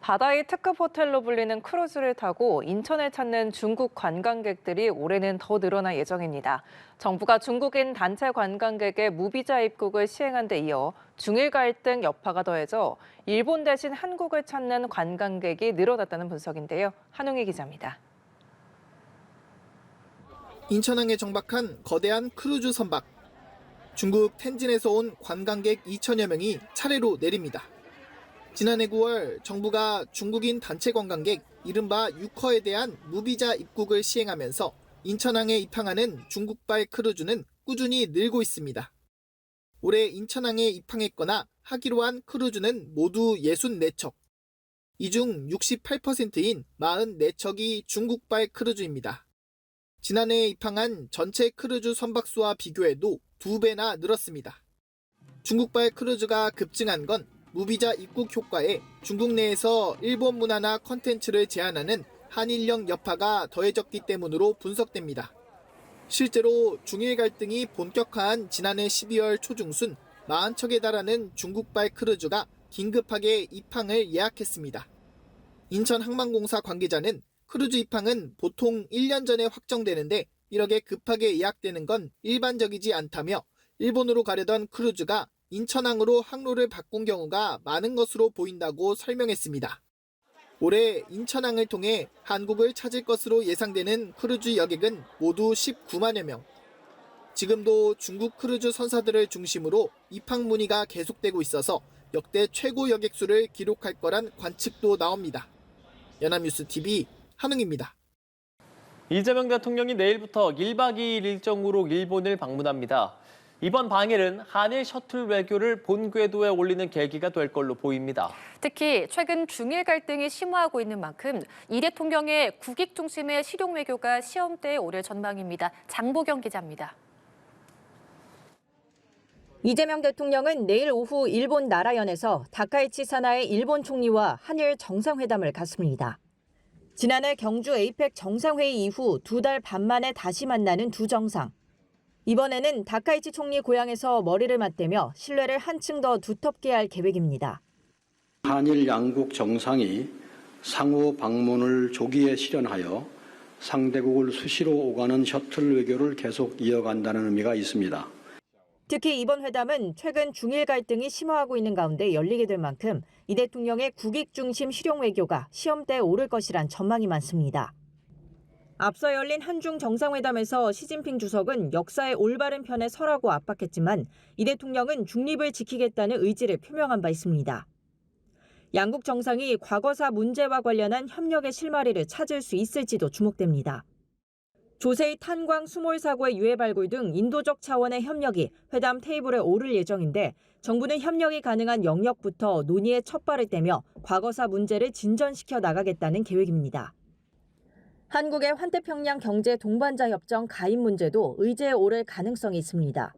바다의 특급 호텔로 불리는 크루즈를 타고 인천을 찾는 중국 관광객들이 올해는 더 늘어날 예정입니다. 정부가 중국인 단체 관광객의 무비자 입국을 시행한 데 이어 중일 갈등 여파가 더해져 일본 대신 한국을 찾는 관광객이 늘어났다는 분석인데요. 한웅희 기자입니다. 인천항에 정박한 거대한 크루즈 선박. 중국 텐진에서 온 관광객 2천여 명이 차례로 내립니다. 지난해 9월 정부가 중국인 단체 관광객 이른바 유커에 대한 무비자 입국을 시행하면서 인천항에 입항하는 중국발 크루즈는 꾸준히 늘고 있습니다. 올해 인천항에 입항했거나 하기로 한 크루즈는 모두 64척. 이 중 68%인 44척이 중국발 크루즈입니다. 지난해 입항한 전체 크루즈 선박수와 비교해도 2배나 늘었습니다. 중국발 크루즈가 급증한 건 무비자 입국 효과에 중국 내에서 일본 문화나 컨텐츠를 제한하는 한일령 여파가 더해졌기 때문으로 분석됩니다. 실제로 중일 갈등이 본격화한 지난해 12월 초중순 40척에 달하는 중국발 크루즈가 긴급하게 입항을 예약했습니다. 인천항만공사 관계자는 크루즈 입항은 보통 1년 전에 확정되는데 이렇게 급하게 예약되는 건 일반적이지 않다며 일본으로 가려던 크루즈가 인천항으로 항로를 바꾼 경우가 많은 것으로 보인다고 설명했습니다. 올해 인천항을 통해 한국을 찾을 것으로 예상되는 크루즈 여객은 모두 19만여 명. 지금도 중국 크루즈 선사들을 중심으로 입항 문의가 계속되고 있어서 역대 최고 여객 수를 기록할 거란 관측도 나옵니다. 연합뉴스TV 한웅입니다. 이재명 대통령이 내일부터 1박 2일 일정으로 일본을 방문합니다. 이번 방일은 한일 셔틀 외교를 본 궤도에 올리는 계기가 될 걸로 보입니다. 특히 최근 중일 갈등이 심화하고 있는 만큼 이 대통령의 국익 중심의 실용 외교가 시험대에 오를 전망입니다. 장보경 기자입니다. 이재명 대통령은 내일 오후 일본 나라현에서 다카이치 사나이 일본 총리와 한일 정상회담을 갖습니다. 지난해 경주 에이펙 정상회의 이후 2달 반 만에 다시 만나는 두 정상. 이번에는 다카이치 총리 고향에서 머리를 맞대며 신뢰를 한층 더 두텁게 할 계획입니다. 한일 양국 정상이 상호 방문을 조기에 실현하여 상대국을 수시로 오가는 셔틀 외교를 계속 이어간다는 의미가 있습니다. 특히 이번 회담은 최근 중일 갈등이 심화하고 있는 가운데 열리게 될 만큼 이 대통령의 국익 중심 실용 외교가 시험대에 오를 것이란 전망이 많습니다. 앞서 열린 한중 정상회담에서 시진핑 주석은 역사의 올바른 편에 서라고 압박했지만 이 대통령은 중립을 지키겠다는 의지를 표명한 바 있습니다. 양국 정상이 과거사 문제와 관련한 협력의 실마리를 찾을 수 있을지도 주목됩니다. 조세희 탄광 수몰 사고의 유해 발굴 등 인도적 차원의 협력이 회담 테이블에 오를 예정인데 정부는 협력이 가능한 영역부터 논의의 첫 발을 떼며 과거사 문제를 진전시켜 나가겠다는 계획입니다. 한국의 환태평양 경제 동반자 협정 가입 문제도 의제에 오를 가능성이 있습니다.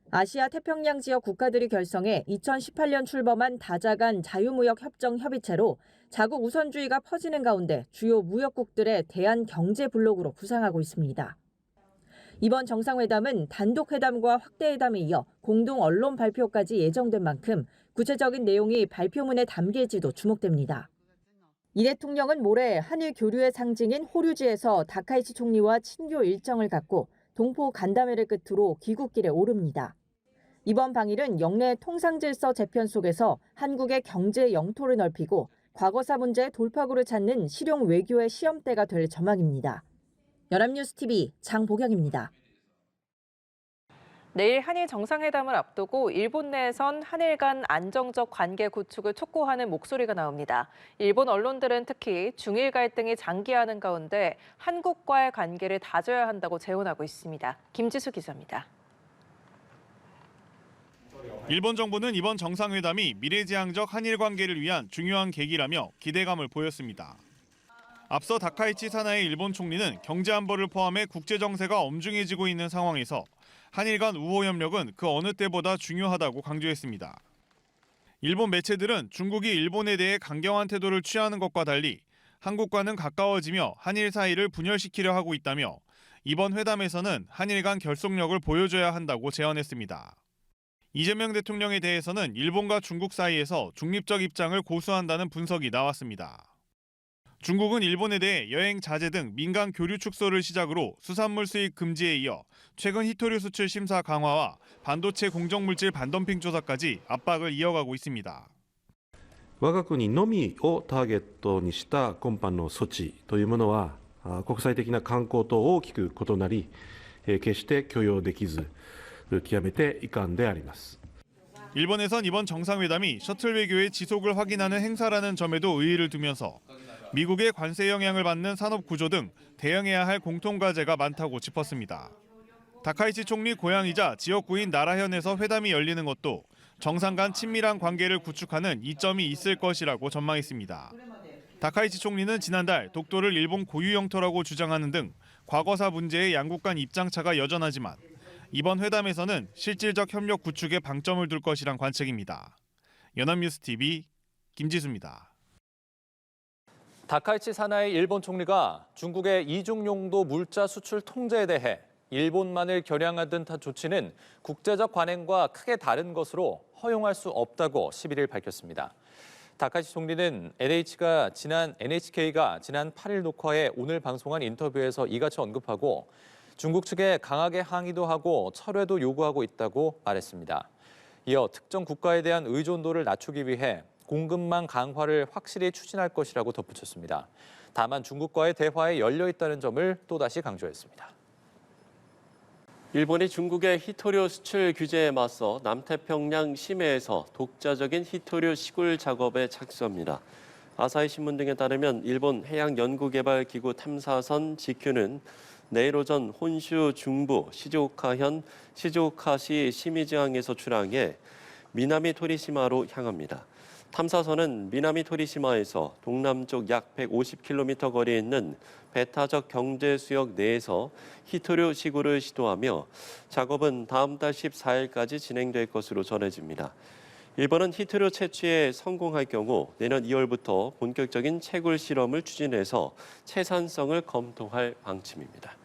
아시아 태평양 지역 국가들이 결성해 2018년 출범한 다자간 자유무역 협정 협의체로 자국 우선주의가 퍼지는 가운데 주요 무역국들의 대한 경제 블록으로 부상하고 있습니다. 이번 정상회담은 단독회담과 확대회담에 이어 공동 언론 발표까지 예정된 만큼 구체적인 내용이 발표문에 담길지도 주목됩니다. 이 대통령은 모레 한일 교류의 상징인 호류지에서 다카이치 총리와 친교 일정을 갖고 동포 간담회를 끝으로 귀국길에 오릅니다. 이번 방일은 영내 통상질서 재편 속에서 한국의 경제 영토를 넓히고 과거사 문제의 돌파구를 찾는 실용 외교의 시험대가 될 전망입니다. 연합뉴스TV 장보경입니다. 내일 한일 정상회담을 앞두고 일본 내에선 한일 간 안정적 관계 구축을 촉구하는 목소리가 나옵니다. 일본 언론들은 특히 중일 갈등이 장기화하는 가운데 한국과의 관계를 다져야 한다고 재원하고 있습니다. 김지수 기자입니다. 일본 정부는 이번 정상회담이 미래지향적 한일 관계를 위한 중요한 계기라며 기대감을 보였습니다. 앞서 다카이치 사나이 일본 총리는 경제 안보를 포함해 국제 정세가 엄중해지고 있는 상황에서 한일 간 우호 협력은 그 어느 때보다 중요하다고 강조했습니다. 일본 매체들은 중국이 일본에 대해 강경한 태도를 취하는 것과 달리 한국과는 가까워지며 한일 사이를 분열시키려 하고 있다며 이번 회담에서는 한일 간 결속력을 보여줘야 한다고 제언했습니다. 이재명 대통령에 대해서는 일본과 중국 사이에서 중립적 입장을 고수한다는 분석이 나왔습니다. 중국은 일본에 대해 여행 자제 등 민간 교류 축소를 시작으로 수산물 수입 금지에 이어 최근 히토류 수출 심사 강화와 반도체 공정물질 반덤핑 조사까지 압박을 이어가고 있습니다. 我が国のみをターゲットにした今般の措置というものは、国際的な慣行と大きく異なり、決して許容できず、極めて遺憾であります。 일본에선 이번 정상회담이 셔틀 외교의 지속을 확인하는 행사라는 점에도 의의를 두면서 미국의 관세 영향을 받는 산업 구조 등 대응해야 할 공통과제가 많다고 짚었습니다. 다카이치 총리 고향이자 지역구인 나라현에서 회담이 열리는 것도 정상 간 친밀한 관계를 구축하는 이점이 있을 것이라고 전망했습니다. 다카이치 총리는 지난달 독도를 일본 고유 영토라고 주장하는 등 과거사 문제의 양국 간 입장차가 여전하지만 이번 회담에서는 실질적 협력 구축에 방점을 둘 것이란 관측입니다. 연합뉴스TV 김지수입니다. 다카이치 사나이 일본 총리가 중국의 이중용도 물자 수출 통제에 대해 일본만을 겨냥한 듯한 조치는 국제적 관행과 크게 다른 것으로 허용할 수 없다고 11일 밝혔습니다. 다카이치 총리는 NHK가 지난 8일 녹화해 오늘 방송한 인터뷰에서 이같이 언급하고 중국 측에 강하게 항의도 하고 철회도 요구하고 있다고 말했습니다. 이어 특정 국가에 대한 의존도를 낮추기 위해 공급망 강화를 확실히 추진할 것이라고 덧붙였습니다. 다만 중국과의 대화에 열려 있다는 점을 또다시 강조했습니다. 일본이 중국의 히토류 수출 규제에 맞서 남태평양 심해에서 독자적인 히토류 시굴 작업에 착수합니다. 아사히 신문 등에 따르면 일본 해양연구개발기구 탐사선 지큐는 내일 오전 혼슈 중부 시즈오카현 시즈오카시 시미즈항에서 출항해 미나미 토리시마로 향합니다. 탐사선은 미나미 토리시마에서 동남쪽 약 150km 거리에 있는 배타적 경제수역 내에서 히토류 시굴을 시도하며 작업은 다음 달 14일까지 진행될 것으로 전해집니다. 일본은 히토류 채취에 성공할 경우 내년 2월부터 본격적인 채굴 실험을 추진해서 채산성을 검토할 방침입니다.